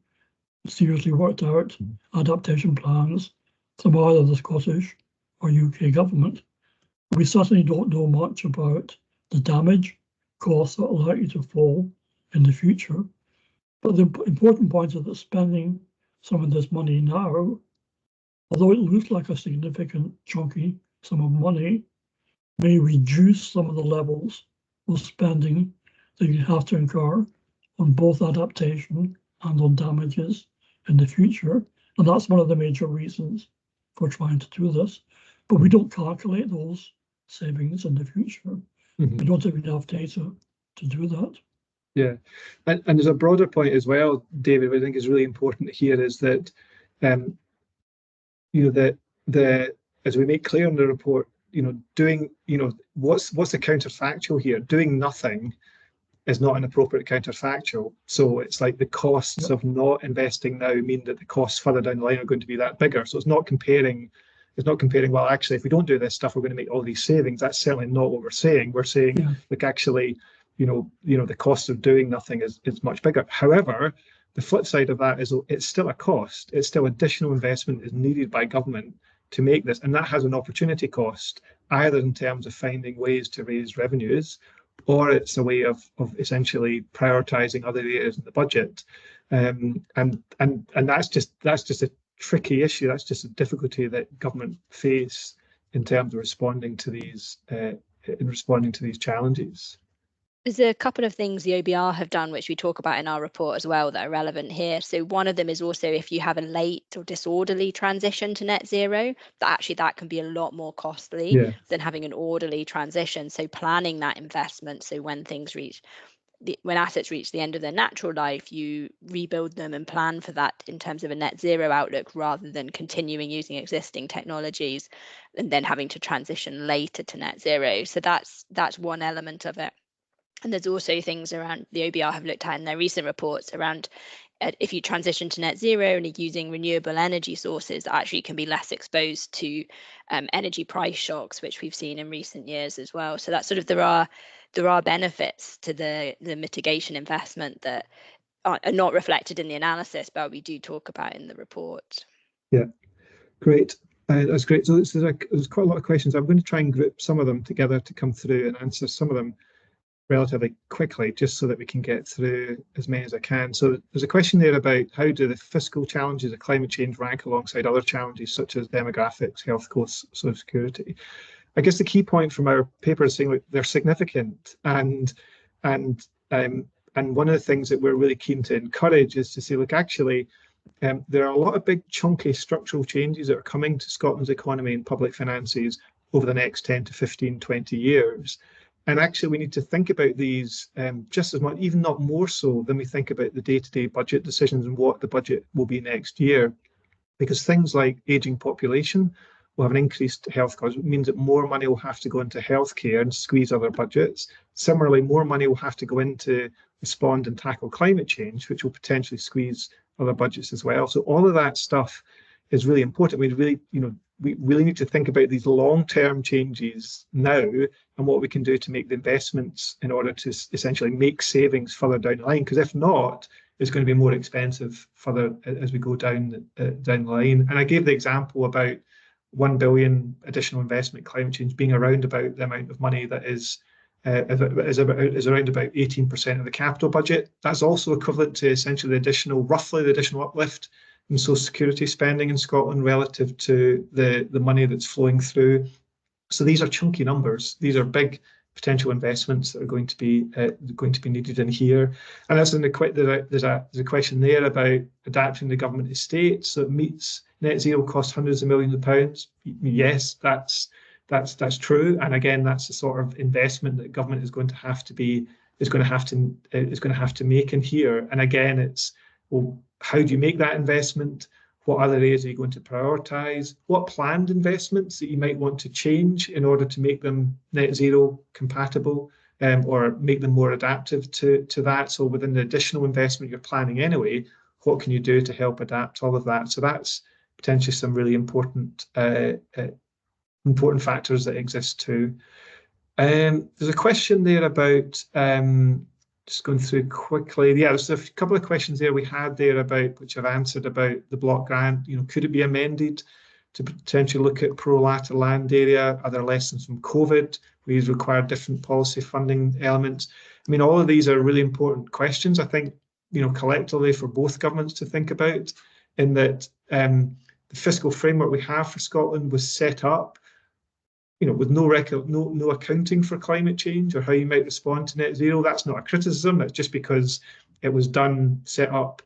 seriously worked out adaptation plans from either the Scottish or UK government. We certainly don't know much about the damage costs that are likely to fall in the future. But the important point is that spending some of this money now, although it looks like a significant chunky sum of money, may reduce some of the levels of spending that you have to incur on both adaptation and on damages in the future. And that's one of the major reasons for trying to do this. But we don't calculate those savings in the future. We don't have enough data to do that. Yeah, and there's a broader point as well, David, I think is really important here, is that as we make clear in the report, doing, what's the counterfactual here? Doing nothing is not an appropriate counterfactual. So it's like the costs of not investing now mean that the costs further down the line are going to be that bigger. So it's not comparing, well, actually, if we don't do this stuff, we're going to make all these savings. That's certainly not what we're saying. We're saying, look, actually, the cost of doing nothing is much bigger. However, the flip side of that is it's still a cost. It's still additional investment is needed by government to make this. And that has an opportunity cost, either in terms of finding ways to raise revenues, or it's a way of essentially prioritising other areas in the budget. And that's just a tricky issue. That's just a difficulty that government face in terms of responding to these challenges. There's a couple of things the OBR have done, which we talk about in our report as well, that are relevant here. So one of them is also if you have a late or disorderly transition to net zero, that can be a lot more costly than having an orderly transition. So planning that investment, so when assets reach the end of their natural life, you rebuild them and plan for that in terms of a net zero outlook, rather than continuing using existing technologies and then having to transition later to net zero. So that's one element of it. And there's also things around the OBR have looked at in their recent reports around if you transition to net zero and are using renewable energy sources, that actually can be less exposed to energy price shocks, which we've seen in recent years as well. So that sort of there are benefits to the mitigation investment that are not reflected in the analysis, but we do talk about in the report. Yeah, great. That's great. So there's quite a lot of questions. I'm going to try and group some of them together to come through and answer some of them relatively quickly, just so that we can get through as many as I can. So there's a question there about how do the fiscal challenges of climate change rank alongside other challenges such as demographics, health costs, social security. I guess the key point from our paper is saying, look, they're significant, and one of the things that we're really keen to encourage is to say, look, actually, there are a lot of big chunky structural changes that are coming to Scotland's economy and public finances over the next 10 to 15, 20 years. And actually, we need to think about these just as much, even not more so, than we think about the day-to-day budget decisions and what the budget will be next year. Because things like ageing population will have an increased health cost. It means that more money will have to go into healthcare and squeeze other budgets. Similarly, more money will have to go into respond and tackle climate change, which will potentially squeeze other budgets as well. So all of that stuff is really important. We really need to think about these long-term changes now and what we can do to make the investments in order to essentially make savings further down the line. Because if not, it's going to be more expensive further as we go down the line. And I gave the example about 1 billion additional investment climate change being around about the amount of money that is around about 18% of the capital budget. That's also equivalent to essentially roughly the additional uplift in social security spending in Scotland relative to the money that's flowing through. So these are chunky numbers. These are big potential investments that are going to be needed in here. And that's there's a question there about adapting the government estate so it meets net zero costs hundreds of millions of pounds. Yes, that's true. And again, that's the sort of investment that government is going to have to make in here. And again, it's, well, how do you make that investment? What other areas are you going to prioritise? What planned investments that you might want to change in order to make them net zero compatible or make them more adaptive to that? So within the additional investment you're planning anyway, what can you do to help adapt all of that? So that's potentially some really important factors that exist too. There's a question there about just going through quickly. Yeah, there's a couple of questions there we had there about, which I've answered, about the block grant. Could it be amended to potentially look at pro rata land area? Are there lessons from COVID? These require different policy funding elements. I mean, all of these are really important questions, I think, collectively for both governments to think about, in that the fiscal framework we have for Scotland was set up with no accounting for climate change or how you might respond to net zero. That's not a criticism. It's just because it was set up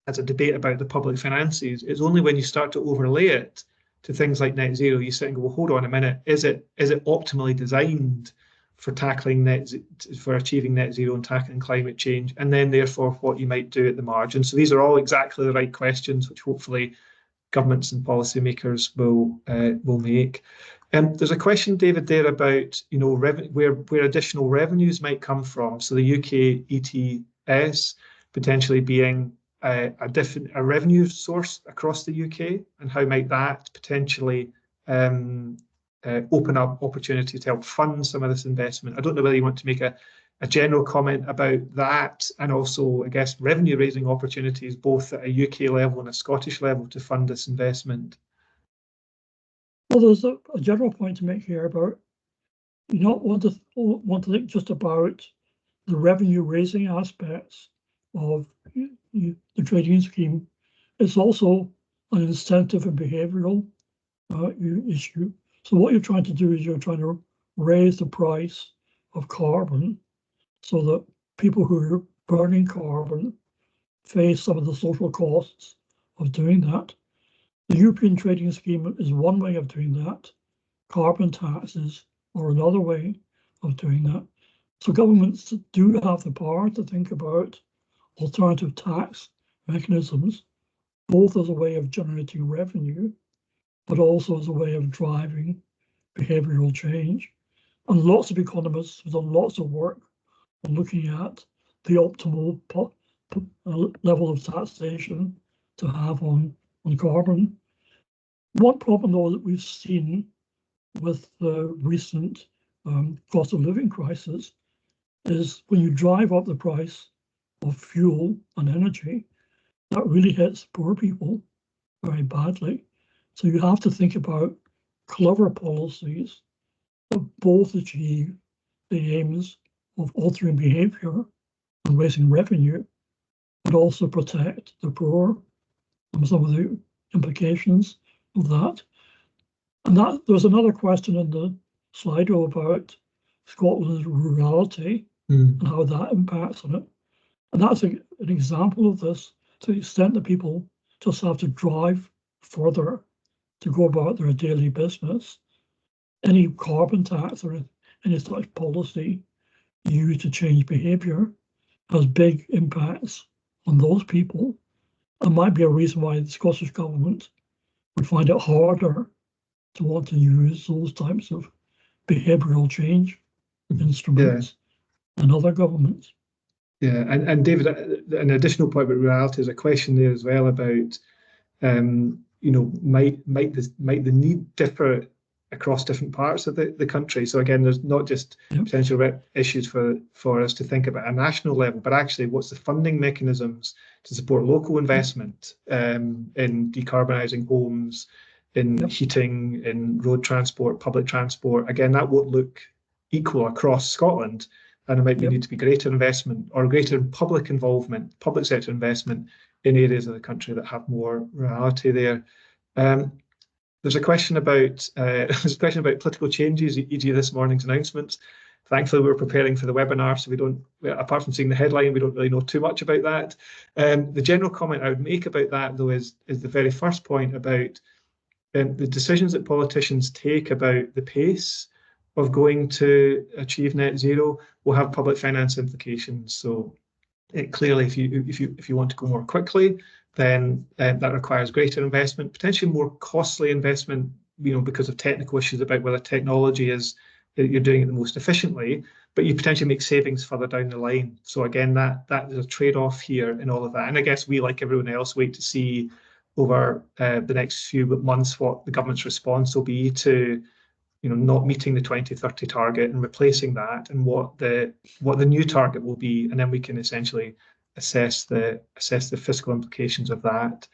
as a debate about the public finances. It's only when you start to overlay it to things like net zero, you sit and go, well, hold on a minute. Is it optimally designed for achieving net zero and tackling climate change? And then therefore what you might do at the margin. So these are all exactly the right questions, which hopefully governments and policymakers will make. There's a question, David, there about where additional revenues might come from. So the UK ETS potentially being a revenue source across the UK, and how might that potentially open up opportunity to help fund some of this investment. I don't know whether you want to make a general comment about that, and also, I guess, revenue raising opportunities both at a UK level and a Scottish level to fund this investment. Well, there's a general point to make here about you not want to think just about the revenue raising aspects of the trading scheme. It's also an incentive and behavioural issue. So what you're trying to do is you're trying to raise the price of carbon so that people who are burning carbon face some of the social costs of doing that. The European Trading Scheme is one way of doing that. Carbon taxes are another way of doing that. So governments do have the power to think about alternative tax mechanisms, both as a way of generating revenue, but also as a way of driving behavioural change. And lots of economists have done lots of work on looking at the optimal level of taxation to have on carbon. One problem, though, that we've seen with the recent cost of living crisis is when you drive up the price of fuel and energy, that really hits poor people very badly. So you have to think about clever policies that both achieve the aims of altering behaviour and raising revenue, but also protect the poor and some of the implications of that. And that there's another question in the Slido about Scotland's rurality and how that impacts on it. And that's an example of this, to the extent that people just have to drive further to go about their daily business. Any carbon tax or any such policy used to change behaviour has big impacts on those people, and might be a reason why the Scottish Government would find it harder to want to use those types of behavioural change instruments than other governments. Yeah, and David, an additional point about rurality is a question there as well about, might the need differ across different parts of the country? So again, there's not just potential issues for us to think about at a national level, but actually what's the funding mechanisms to support local investment in decarbonising homes, in heating, in road transport, public transport? Again, that won't look equal across Scotland, and there might need to be greater investment or greater public involvement, public sector investment in areas of the country that have more rurality there. There's a question about political changes, e.g. this morning's announcements. Thankfully, we're preparing for the webinar, so we don't, apart from seeing the headline, we don't really know too much about that. The general comment I would make about that, though, is the very first point about the decisions that politicians take about the pace of going to achieve net zero will have public finance implications. So clearly, if you want to go more quickly, then that requires greater investment, potentially more costly investment, because of technical issues about whether technology is you're doing it the most efficiently, but you potentially make savings further down the line. So again, that is a trade-off here in all of that. And I guess we, like everyone else, wait to see over the next few months what the government's response will be to not meeting the 2030 target and replacing that, and what the new target will be, and then we can essentially assess the fiscal implications of that.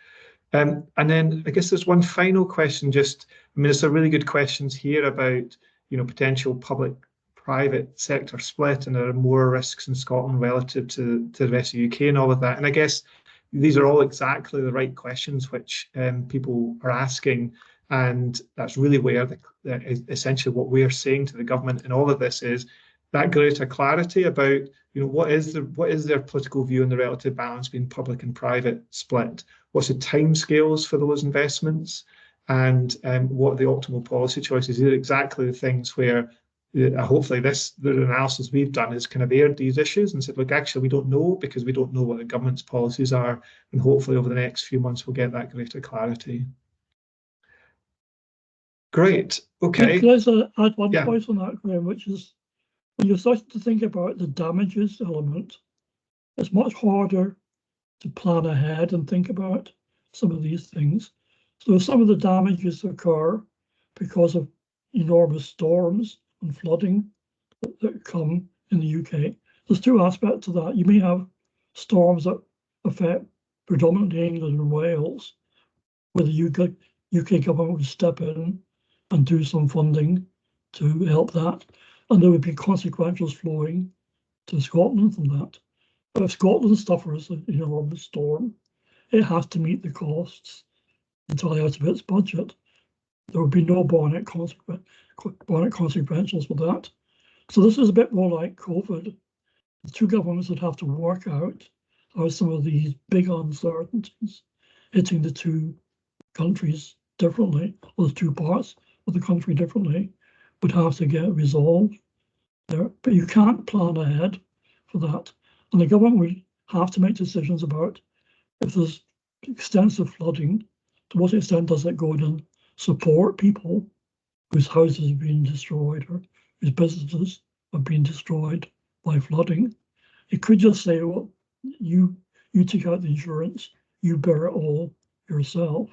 And then I guess there's one final question. There's some really good questions here about potential public-private sector split, and there are more risks in Scotland relative to the rest of the UK and all of that. And I guess these are all exactly the right questions which people are asking. And that's really where essentially what we are saying to the government in all of this is that greater clarity about what is their political view on the relative balance between public and private split, what's the timescales for those investments, and what are the optimal policy choices. These are exactly the things where hopefully the analysis we've done is kind of aired these issues and said, look, actually we don't know, because we don't know what the government's policies are, and hopefully over the next few months we'll get that greater clarity. Great. Okay. Can I add one point on that, Graeme, which is when you're starting to think about the damages element, it's much harder to plan ahead and think about some of these things. So some of the damages occur because of enormous storms and flooding that come in the UK. There's two aspects to that. You may have storms that affect predominantly England and Wales, where the UK government would step in and do some funding to help that, and there would be consequentials flowing to Scotland from that. But if Scotland suffers an enormous storm, it has to meet the costs entirely out of its budget. There would be no bonnet consequentials for that. So this is a bit more like COVID, the two governments would have to work out how some of these big uncertainties hitting the two countries differently, or the two parts of the country differently, would have to get resolved there. But you can't plan ahead for that. And the government would have to make decisions about if there's extensive flooding, to what extent does it go in and support people whose houses have been destroyed or whose businesses have been destroyed by flooding. It could just say, well, you take out the insurance, you bear it all yourself.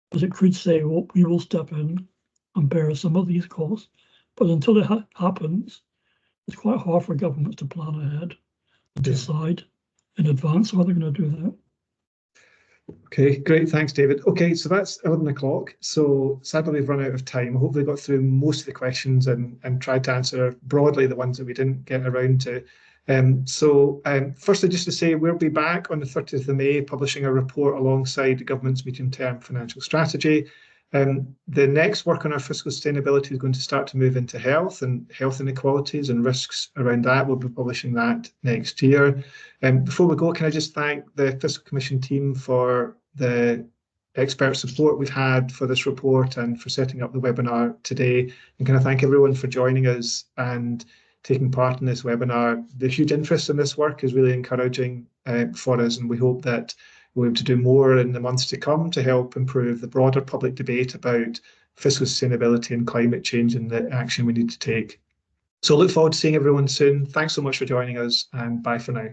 But it could say, well, we will step in and bear some of these costs. But until it happens, it's quite hard for governments to plan ahead and decide in advance how they're going to do that. Okay, great. Thanks, David. Okay, so that's 11 o'clock. So sadly, we've run out of time. Hopefully got through most of the questions and tried to answer broadly the ones that we didn't get around to. Firstly, just to say, we'll be back on the 30th of May publishing a report alongside the government's medium-term financial strategy. The next work on our fiscal sustainability is going to start to move into health and health inequalities and risks around that. We'll be publishing that next year. Before we go, can I just thank the Fiscal Commission team for the expert support we've had for this report and for setting up the webinar today. And can I thank everyone for joining us and taking part in this webinar. The huge interest in this work is really encouraging for us, and we hope that we'll be able to do more in the months to come to help improve the broader public debate about fiscal sustainability and climate change and the action we need to take. So I look forward to seeing everyone soon. Thanks so much for joining us, and bye for now.